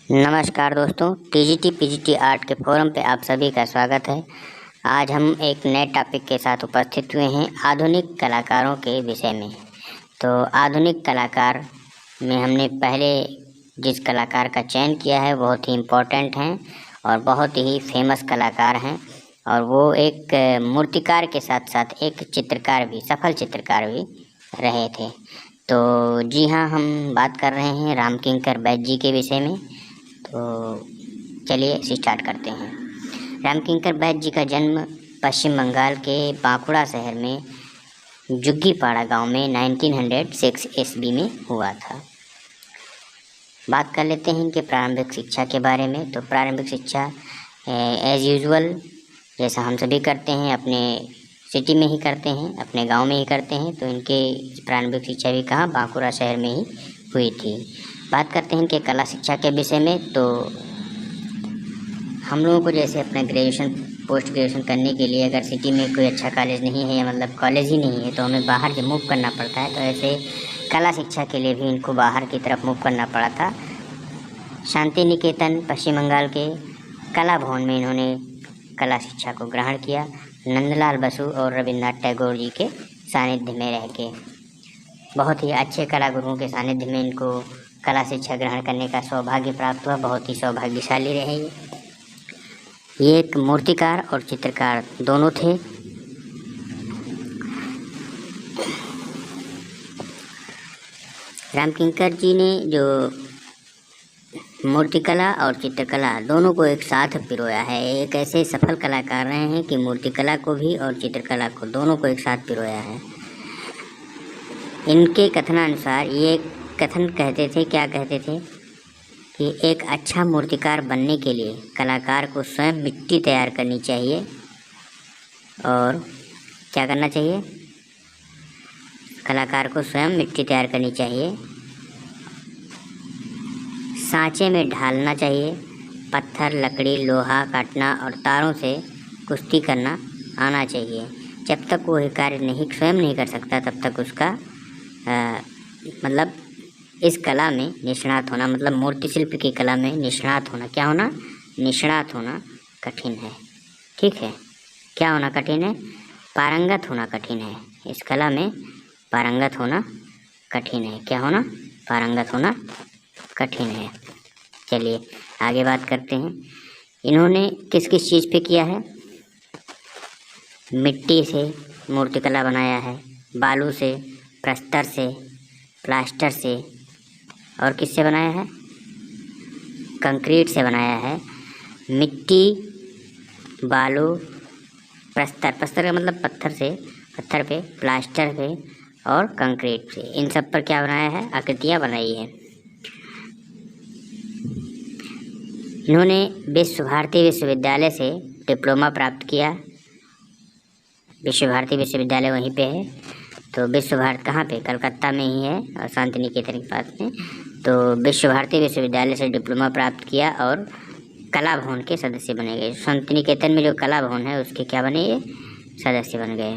नमस्कार दोस्तों, TGT PGT art के फोरम पे आप सभी का स्वागत है। आज हम एक नए टॉपिक के साथ उपस्थित हुए हैं आधुनिक कलाकारों के विषय में। तो आधुनिक कलाकार में हमने पहले जिस कलाकार का चयन किया है बहुत ही इम्पोर्टेंट हैं और बहुत ही फेमस कलाकार हैं, और वो एक मूर्तिकार के साथ साथ एक चित्रकार भी, सफल चित्रकार भी रहे थे। तो जी हाँ, हम बात कर रहे हैं रामकिंकर बैस जी के विषय में। तो चलिए स्टार्ट करते हैं। रामकिंकर बैस जी का जन्म पश्चिम बंगाल के बांकुड़ा शहर में जुग्गीपाड़ा गांव में 1906 ईस्वी में हुआ था। बात कर लेते हैं इनके प्रारंभिक शिक्षा के बारे में। तो प्रारंभिक शिक्षा एज़ यूजुअल जैसा हम सभी करते हैं, अपने सिटी में ही करते हैं, अपने गांव में ही करते हैं। तो इनके प्रारंभिक शिक्षा भी कहाँ, बांकुड़ा शहर में ही हुई थी। बात करते हैं इनके कला शिक्षा के विषय में। तो हम लोगों को जैसे अपना ग्रेजुएशन, पोस्ट ग्रेजुएशन करने के लिए अगर सिटी में कोई अच्छा कॉलेज नहीं है, या मतलब कॉलेज ही नहीं है, तो हमें बाहर से मूव करना पड़ता है। तो ऐसे कला शिक्षा के लिए भी इनको बाहर की तरफ मूव करना पड़ा था। शांति निकेतन पश्चिम बंगाल के कला भवन में इन्होंने कला शिक्षा को ग्रहण किया। नंदलाल बसु और रविन्द्रनाथ टैगोर जी के सानिध्य में रह के, बहुत ही अच्छे कला गुरुओं के सानिध्य में इनको कला शिक्षा ग्रहण करने का सौभाग्य प्राप्त हुआ। बहुत ही सौभाग्यशाली रहे ये एक मूर्तिकार और चित्रकार दोनों थे। रामकिंकर जी ने जो मूर्तिकला और चित्रकला दोनों को एक साथ पिरोया है। एक ऐसे सफल कलाकार रहे हैं कि मूर्तिकला को भी और चित्रकला को, दोनों को एक साथ पिरोया है। इनके कथनानुसार ये कथन कहते थे, क्या कहते थे कि एक अच्छा मूर्तिकार बनने के लिए कलाकार को स्वयं मिट्टी तैयार करनी चाहिए। और क्या करना चाहिए? कलाकार को स्वयं मिट्टी तैयार करनी चाहिए, सांचे में ढालना चाहिए, पत्थर, लकड़ी, लोहा काटना और तारों से कुश्ती करना आना चाहिए। जब तक वो कार्य स्वयं नहीं कर सकता, तब तक उसका मतलब इस कला में निष्णात होना, मतलब मूर्ति शिल्प की कला में निष्णात होना, क्या होना? निष्णात होना कठिन है। ठीक है, क्या होना कठिन है? पारंगत होना कठिन है। इस कला में पारंगत होना कठिन है। क्या होना? पारंगत होना कठिन है। चलिए आगे बात करते हैं। इन्होंने किस किस चीज़ पे किया है? मिट्टी से मूर्तिकला बनाया है, बालू से, प्रस्तर से, प्लास्टर से, और किससे बनाया है? कंक्रीट से बनाया है। मिट्टी, बालू, प्रस्तर, प्रस्तर का मतलब पत्थर से, पत्थर पे, प्लास्टर पे और कंक्रीट से, इन सब पर क्या बनाया है? आकृतियाँ बनाई है। इन्होंने विश्व भारती विश्वविद्यालय से डिप्लोमा प्राप्त किया। विश्व भारती विश्वविद्यालय वहीं पे है। तो विश्व भारती कहाँ पे? कलकत्ता में ही है और शांति निकेतन के पास में। तो विश्व भारती विश्वविद्यालय से डिप्लोमा प्राप्त किया और कला भवन के सदस्य बने गए। शांति निकेतन में जो कला भवन है उसके क्या बने? ये सदस्य बन गए।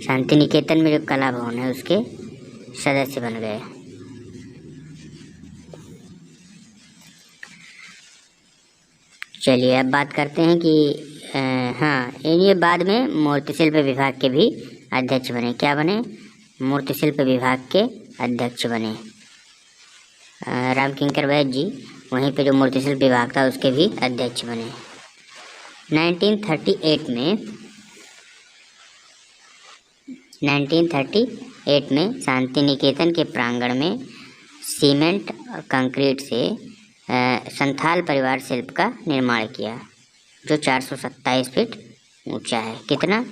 शांति निकेतन में जो कला भवन है उसके सदस्य बन गए। चलिए अब बात करते हैं कि हाँ, ये बाद में मूर्ति शिल्प विभाग के भी अध्यक्ष बने। क्या बने? मूर्ति शिल्प विभाग के अध्यक्ष बने। रामकिंकर बैस जी वहीं पे जो मूर्ति शिल्प विभाग था उसके भी अध्यक्ष बने। 1938 में शांति निकेतन के प्रांगण में सीमेंट और कंक्रीट से संथाल परिवार शिल्प का निर्माण किया, जो 427 फीट ऊंचा है। कितना?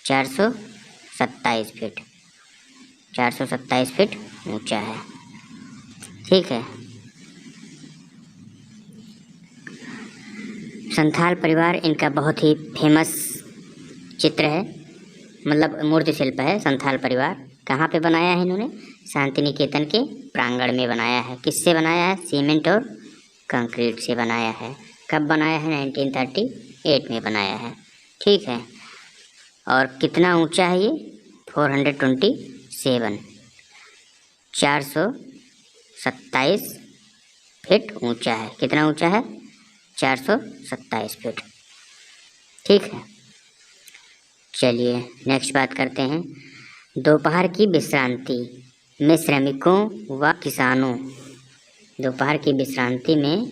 427 फीट। 427 फीट ऊंचा है। ठीक है। संथाल परिवार इनका बहुत ही फेमस चित्र है, मतलब मूर्ति शिल्प है। संथाल परिवार कहाँ पे बनाया है इन्होंने? शांति निकेतन के प्रांगण में बनाया है। किससे बनाया है? सीमेंट और कंक्रीट से बनाया है। कब बनाया है? 1938 में बनाया है। ठीक है। और कितना ऊंचा है ये? 427, 427 फीट ऊंचा है। कितना ऊंचा है? 427 फीट। ठीक है, चलिए नेक्स्ट बात करते हैं। दोपहर की विश्रांति में श्रमिकों व किसानों, दोपहर की विश्रांति में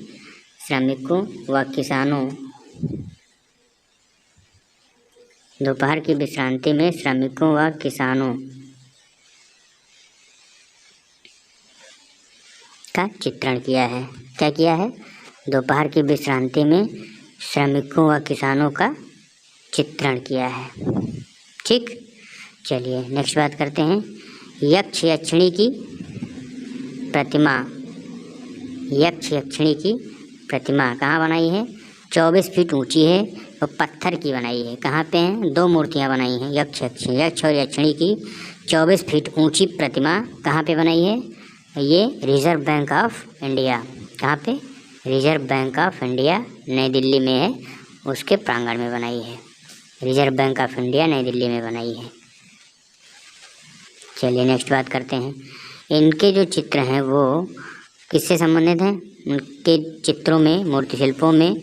श्रमिकों व किसानों, दोपहर की विश्रांति में श्रमिकों व किसानों का चित्रण किया है। क्या किया है? दोपहर की विश्रांति में श्रमिकों व किसानों का चित्रण किया है। ठीक, चलिए नेक्स्ट बात करते हैं। यक्ष यक्षिणी की प्रतिमा, यक्ष यक्षिणी की प्रतिमा कहाँ बनाई है? 24 फीट ऊंची है और पत्थर की बनाई है। कहाँ पे हैं? 2 मूर्तियाँ बनाई हैं, यक्ष और यक्षिणी की 24 फीट ऊंची प्रतिमा कहाँ पे बनाई है? ये रिजर्व बैंक ऑफ इंडिया, कहाँ पे? रिजर्व बैंक ऑफ इंडिया नई दिल्ली में है, उसके प्रांगण में बनाई है। रिजर्व बैंक ऑफ इंडिया नई दिल्ली में बनाई है। चलिए नेक्स्ट बात करते हैं। इनके जो चित्र हैं वो किससे संबंधित हैं? उनके चित्रों में, मूर्ति शिल्पों में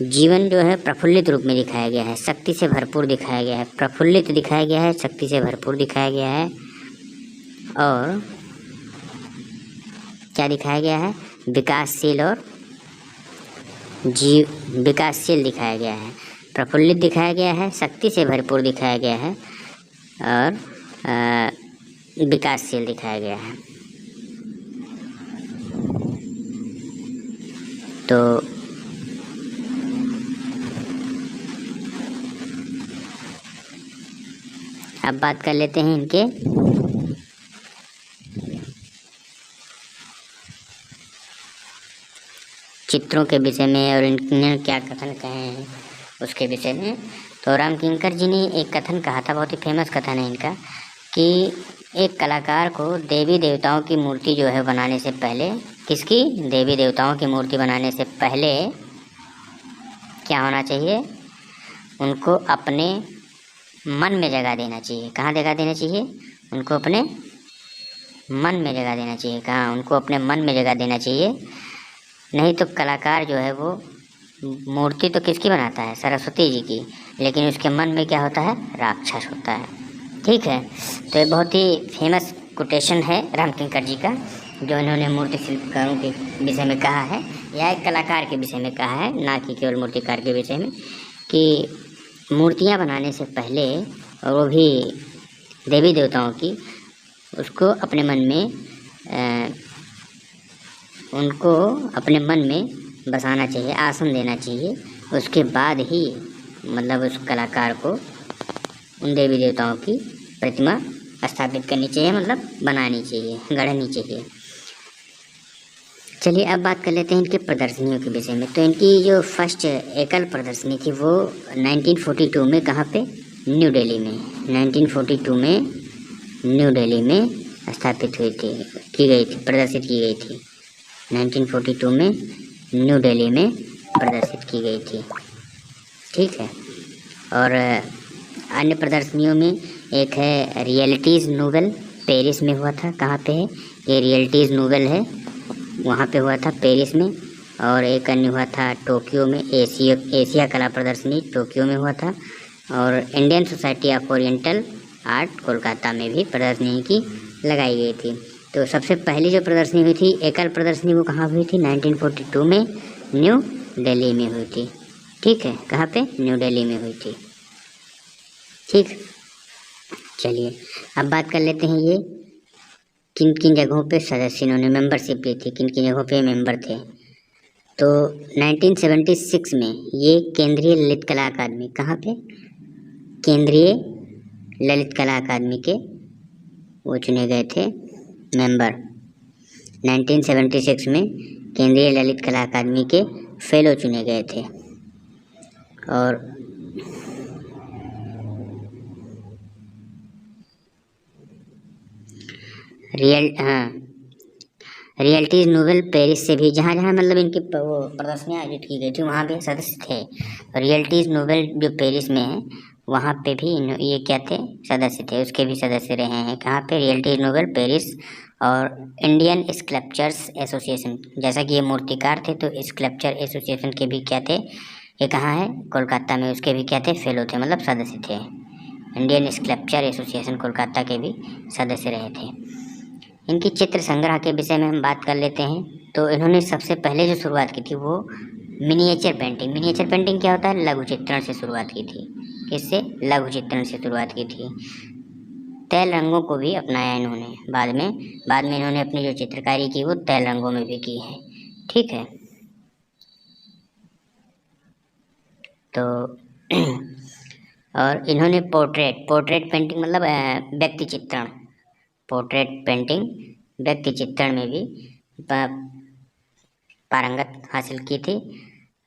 जीवन जो है प्रफुल्लित रूप में दिखाया गया है, शक्ति से भरपूर दिखाया गया है, प्रफुल्लित दिखाया गया है, शक्ति से भरपूर दिखाया गया है। और क्या दिखाया गया है? विकासशील और विकासशील दिखाया गया है, प्रफुल्लित दिखाया गया है, शक्ति से भरपूर दिखाया गया है और विकासशील दिखाया गया है। तो अब बात कर लेते हैं इनके चित्रों के विषय में और इन्होंने क्या कथन कहे हैं उसके विषय में। तो रामकिंकर जी ने एक कथन कहा था, बहुत ही फेमस कथन है इनका, कि एक कलाकार को देवी देवताओं की मूर्ति जो है बनाने से पहले, किसकी? देवी देवताओं की मूर्ति बनाने से पहले क्या होना चाहिए? उनको अपने मन में जगह देना चाहिए। कहाँ जगह देना चाहिए? उनको अपने मन में जगह देना चाहिए। कहाँ? उनको अपने मन में जगह देना चाहिए। नहीं तो कलाकार जो है वो मूर्ति तो किसकी बनाता है? सरस्वती जी की, लेकिन उसके मन में क्या होता है? राक्षस होता है। ठीक है, तो ये बहुत ही फेमस कोटेशन है रामकिंकर जी का, जो इन्होंने मूर्ति शिल्पकारों के विषय में कहा है, या एक कलाकार के विषय में कहा है, ना कि केवल मूर्तिकार के विषय में, कि मूर्तियाँ बनाने से पहले, और वो भी देवी देवताओं की, उसको अपने मन में उनको अपने मन में बसाना चाहिए, आसन देना चाहिए। उसके बाद ही मतलब उस कलाकार को उन देवी देवताओं की प्रतिमा स्थापित करनी चाहिए, मतलब बनानी चाहिए, गढ़नी चाहिए। चलिए अब बात कर लेते हैं इनके प्रदर्शनियों के विषय में। तो इनकी जो फर्स्ट एकल प्रदर्शनी थी वो 1942 में कहाँ पे? न्यू दिल्ली में। 1942 में न्यू दिल्ली में स्थापित हुई थी, की गई थी, प्रदर्शित की गई थी। 1942 में न्यू दिल्ली में प्रदर्शित की गई थी। ठीक है, और अन्य प्रदर्शनियों में एक है रियलिटीज़ नोवेल, पेरिस में हुआ था। कहाँ पे है ये? रियलिटीज़ नोवेल है, वहाँ पे हुआ था पेरिस में। और एक अन्य हुआ था टोक्यो में, एशिया कला प्रदर्शनी टोक्यो में हुआ था। और Indian society of oriental art Kolkata में भी प्रदर्शनी की लगाई गई थी। तो सबसे पहली जो प्रदर्शनी हुई थी, एकल प्रदर्शनी, वो कहाँ हुई थी? 1942 में न्यू दिल्ली में हुई थी। ठीक है, कहाँ पे? न्यू दिल्ली में हुई थी। ठीक, चलिए अब बात कर लेते हैं ये किन किन जगहों पे सदस्य इन्होंने मेंबरशिप ली थी, किन किन जगहों पे मेंबर थे। तो 1976 में ये केंद्रीय ललित कला अकादमी, कहाँ पे? केंद्रीय ललित कला अकादमी के वो चुने गए थे मेंबर। 1976 में केंद्रीय ललित कला अकादमी के फेलो चुने गए थे। और रियलिटीज़ नोवेल पेरिस से भी, जहाँ जहाँ मतलब इनकी वो प्रदर्शनियाँ आयोजित की गई थी वहाँ भी सदस्य थे। रियलिटीज़ नोवेल जो पेरिस में है वहाँ पे भी ये क्या थे? सदस्य थे, उसके भी सदस्य रहे हैं। कहाँ पे? रियलिटीज़ नोवेल पेरिस और इंडियन स्कल्पचर्स एसोसिएशन, जैसा कि ये मूर्तिकार थे तो स्कल्पचर एसोसिएशन के भी क्या थे, ये कहाँ है, कोलकाता में, उसके भी क्या थे, फेलो थे, मतलब सदस्य थे। इंडियन स्कल्पचर एसोसिएशन कोलकाता के भी सदस्य रहे थे। इनकी चित्र संग्रह के विषय में हम बात कर लेते हैं। तो इन्होंने सबसे पहले जो शुरुआत की थी वो मिनिएचर पेंटिंग। मिनिएचर पेंटिंग क्या होता है, लघु चित्रण से शुरुआत की थी। किससे, लघु चित्रण से शुरुआत की थी। तैल रंगों को भी अपनाया इन्होंने बाद में इन्होंने अपनी जो चित्रकारी की वो तैल रंगों में भी की है। ठीक है, तो और इन्होंने पोर्ट्रेट पेंटिंग मतलब व्यक्ति चित्रण, पोर्ट्रेट पेंटिंग व्यक्ति चित्रण में भी पारंगत हासिल की थी,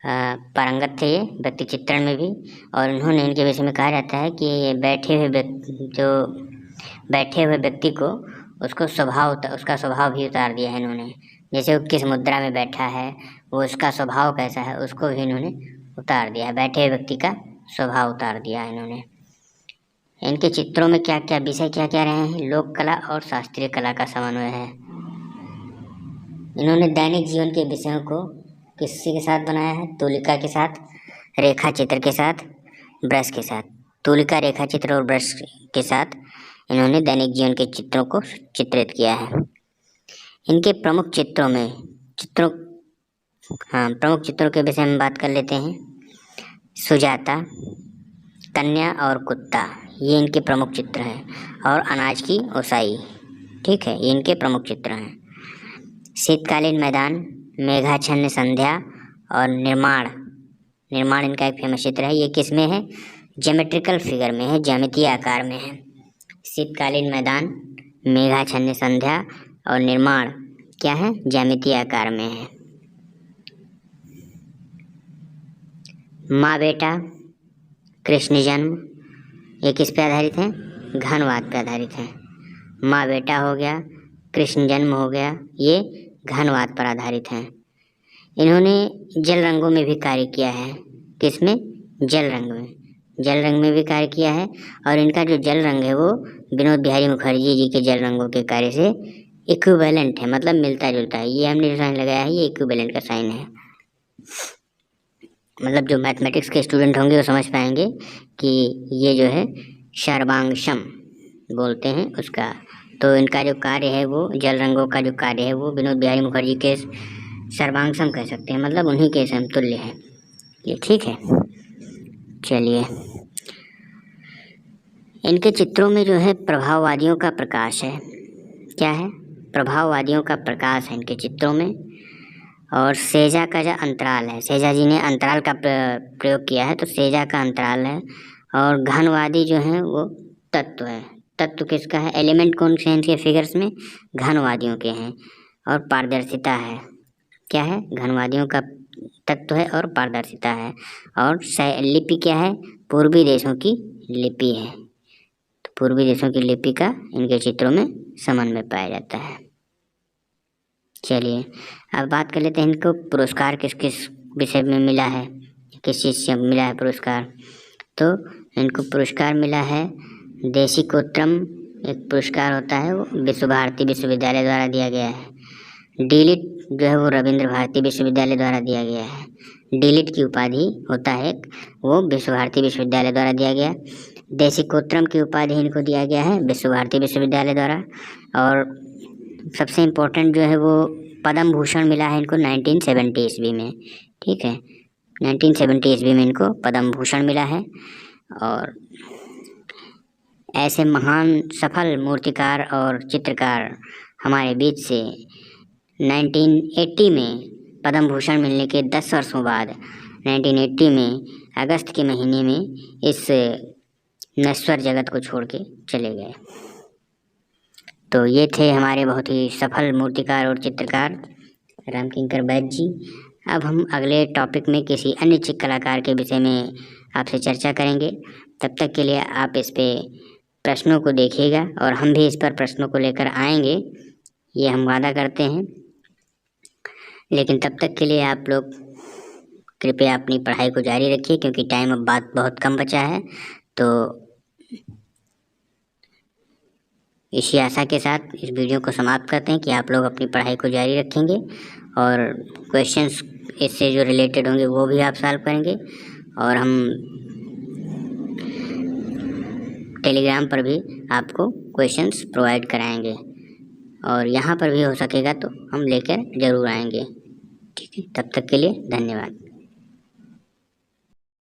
पारंगत थे ये व्यक्ति चित्रण में भी। और इन्होंने इनके विषय में कहा जाता है कि ये बैठे हुए व्यक्ति को उसका स्वभाव भी उतार दिया है इन्होंने। जैसे वो किस मुद्रा में बैठा है, वो उसका स्वभाव कैसा है, उसको भी इन्होंने उतार दिया है। बैठे हुए व्यक्ति का स्वभाव उतार दिया है इन्होंने। इनके चित्रों में क्या क्या विषय क्या क्या रहे हैं, लोक कला और शास्त्रीय कला का समन्वय है। इन्होंने दैनिक जीवन के विषयों को किसी के साथ बनाया है, तुलिका के साथ, रेखा चित्र के साथ, ब्रश के साथ। तुलिका, रेखा चित्र और ब्रश के साथ इन्होंने दैनिक जीवन के चित्रों को चित्रित किया है। इनके प्रमुख चित्रों के विषय में बात कर लेते हैं। सुजाता, कन्या और कुत्ता, ये इनके प्रमुख चित्र हैं। और अनाज की ओसाई, ठीक है, ये इनके प्रमुख चित्र हैं। शीतकालीन मैदान, मेघाच्छन्न संध्या और निर्माण इनका एक फेमस चित्र है। ये किस में है, ज्योमेट्रिकल फिगर में है, ज्यामितीय आकार में है। शीतकालीन मैदान, मेघाच्छन्न संध्या और निर्माण क्या है, ज्यामितीय आकार में है। माँ बेटा, कृष्ण जन्म, ये किस पे आधारित है, घनवाद पे आधारित है। माँ बेटा हो गया, कृष्ण जन्म हो गया, ये घनवाद पर आधारित है। इन्होंने जल रंगों में भी कार्य किया है। किसमें, जल रंग में भी कार्य किया है। और इनका जो जल रंग है वो विनोद बिहारी मुखर्जी जी के जल रंगों के कार्य से इक्विवेलेंट है, मतलब मिलता जुलता है। ये हमने जो साइन लगाया है ये इक्विवेलेंट का साइन है। मतलब जो मैथमेटिक्स के स्टूडेंट होंगे वो समझ पाएंगे कि ये जो है सर्वांगशम बोलते हैं उसका। तो इनका जो कार्य है वो जल रंगों का जो कार्य है वो विनोद बिहारी मुखर्जी के सर्वांगशम कह सकते हैं, मतलब उन्हीं के समतुल्य है ये। ठीक है, चलिए, इनके चित्रों में जो है प्रभाववादियों का प्रकाश है। क्या है, प्रभाववादियों का प्रकाश है इनके चित्रों में। और सेजा का जो अंतराल है, सेजा जी ने अंतराल का प्रयोग किया है, तो सेजा का अंतराल है। और घनवादी जो है वो तत्व है। तत्व किसका है, एलिमेंट कौन से हैं इनके फिगर्स में, घनवादियों के हैं। और पारदर्शिता है, क्या है, घनवादियों का तत्व है और पारदर्शिता है। और लिपि क्या है, पूर्वी देशों की लिपि है। तो पूर्वी देशों की लिपि का इनके चित्रों में समन्वय पाया जाता है। चलिए अब बात कर लेते हैं इनको पुरस्कार किस किस विषय में मिला है, किस चीज़ से मिला है पुरस्कार। तो इनको पुरस्कार मिला है देशिकोत्तरम, एक पुरस्कार होता है वो विश्व भारती विश्वविद्यालय द्वारा दिया गया है। डीलिट जो है वो रविंद्र भारती विश्वविद्यालय द्वारा दिया गया है। डीलिट की उपाधि होता है वो विश्व भारती विश्वविद्यालय द्वारा दिया गया। देशिकोत्तरम की उपाधि इनको दिया गया है विश्व भारती विश्वविद्यालय द्वारा। और सबसे इम्पोर्टेंट जो है वो पद्म भूषण मिला है इनको 1970 ईस्वी में। ठीक है, 1970 ईस्वी में इनको पद्म भूषण मिला है। और ऐसे महान सफल मूर्तिकार और चित्रकार हमारे बीच से 1980 में पद्म भूषण मिलने के 10 वर्षों बाद 1980 में अगस्त के महीने में इस नश्वर जगत को छोड़ के चले गए। तो ये थे हमारे बहुत ही सफल मूर्तिकार और चित्रकार रामकिंकर बैद जी। अब हम अगले टॉपिक में किसी अन्य चित्र कलाकार के विषय में आपसे चर्चा करेंगे। तब तक के लिए आप इस पे प्रश्नों को देखिएगा और हम भी इस पर प्रश्नों को लेकर आएंगे, ये हम वादा करते हैं। लेकिन तब तक के लिए आप लोग कृपया अपनी पढ़ाई को जारी रखिए क्योंकि टाइम अब बहुत कम बचा है। तो इसी आशा के साथ इस वीडियो को समाप्त करते हैं कि आप लोग अपनी पढ़ाई को जारी रखेंगे और क्वेश्चंस इससे जो रिलेटेड होंगे वो भी आप सॉल्व करेंगे। और हम टेलीग्राम पर भी आपको क्वेश्चंस प्रोवाइड कराएंगे और यहाँ पर भी हो सकेगा तो हम लेकर ज़रूर आएंगे। ठीक है, तब तक के लिए धन्यवाद।